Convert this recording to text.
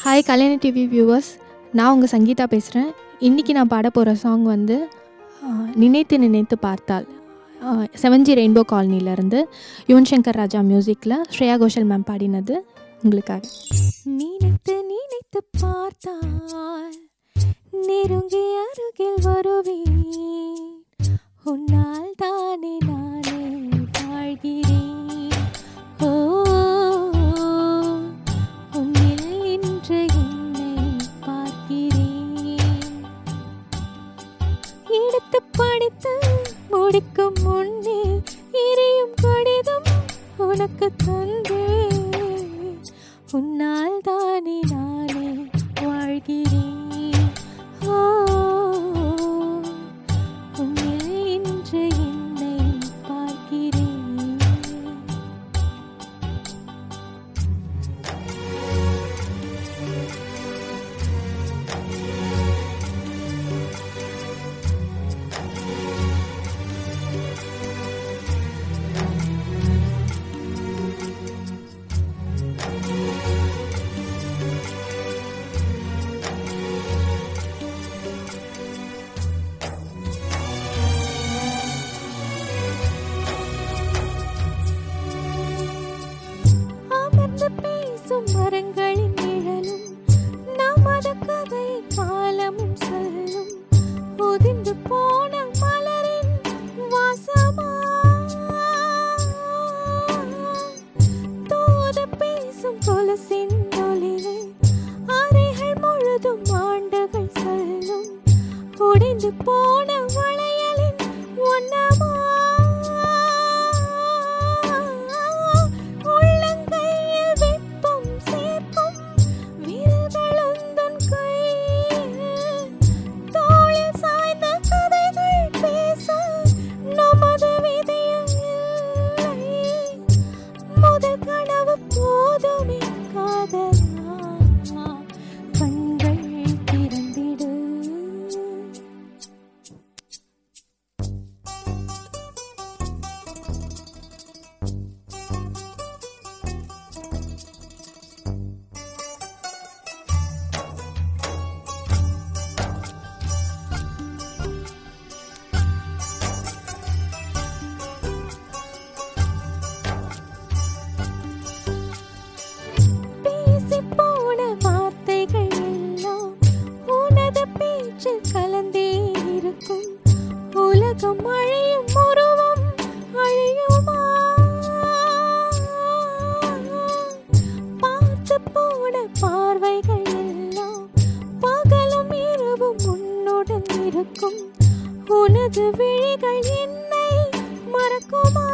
Hi Kalyani TV viewers, நான் உங்கள் சங்கீதா பேசுகிறேன். இன்றைக்கி நான் பாட போகிற சாங் வந்து நினைத்து நினைத்து பார்த்தால் 7G ரெயின்போ காலனிலேருந்து யுவன் சங்கர் ராஜா மியூசிக்கில் ஸ்ரேயா கோஷல் மேம் பாடினது உங்களுக்காக. நினைத்து நினைத்து பார்த்தால் நெருங்கி அருகில் வருவேன், உன்னால் தானே நானே வாழ்கிறேன். ஓ, உன்னில் இன்று என்னை பார்க்கிறேன். எடுத்து படித்து முடிக்கும் முன்னே எரியும் கடிதம் உனக்கு தந்தேன், உன்னால் தானே நானே வாழ்கிறேன். ஓ, உன்னில் இன்று என்னை பார்க்கிறேன். பேசும் மரங்களின் நிழலும் நமது கதை காலமும் சொல்லும், ஒதிந்து போன மலரின் வாசமா தூது பேசும் கொலுசின் ஒலியை அறைகள் முழுதும் ஆண்டுகள் சொல்லும், ஒடிந்து போன வளையலின் ஒன்னமா கலந்தே இருக்கும், உலகம் அழியும் உருவம் அழியுமா, பார்த்து போன பார்வைகள் எல்லாம் பகலும் இரவும் உன்னுடன் இருக்கும், உனது விழிகள் என்னை மறக்குமா.